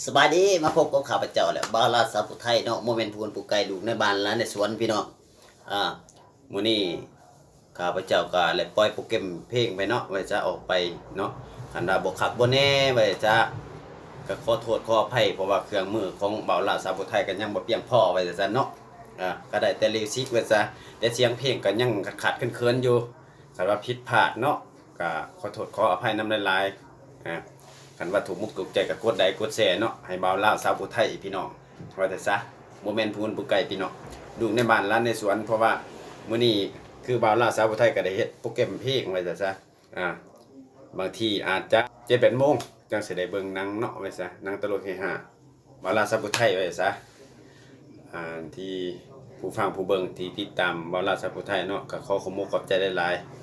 สบายดีมาพบกับข้าพเจ้าแหละบาลาสาวผู้ไทยเนาะโมเมนต์ผู้คนผู้ไกลลูกในบ้านและในสวนพี่น้องมื้อนี้ข้าพเจ้าก็เลยปล่อยโปรแกรมเพลงไปเนาะไว้จะออกไปเนาะคันว่าบ่คักบ่แน่ไว้จะก็ขอโทษขออภัยเพราะว่าเครื่องมือของบาลาสาวผู้ไทยก็ยังบ่เพียงพอไว้ซั่นเนาะก็ได้แต่ลิซิกไว้ซะแต่เสียงเพลงก็ยังขาดๆเคินๆอยู่คันว่าผิดพลาดเนาะก็ขอโทษขออภัยนำหลายๆคันว่าถูกมุกถูกใจก็กดไลค์กดแชร์เนาะให้บ่าวลาวสาวผู้ไทยพี่น้องว่าแต่ซะบ่แม่นผู้คนผู้ไกลพี่น้องดูในบ้านร้านในสวนเพราะว่ามื้อนี้คือบ่าวลาวสาวผู้ไทยก็ได้เฮ็ดโปรแกรมเพลงไว้แต่ซะบางทีอาจจะ7-8 โมงจังสิได้เบิ่งหนังเนาะไว้ซะหนังตลกเฮฮาบ่าวลาวสาวผู้ไทยไว้ซะที่ผู้ฟังผู้เบิ่งที่ติดตามบ่าวลาวสาวผู้ไทยเนาะก็ขอขอบคุณขอบใจหลายๆ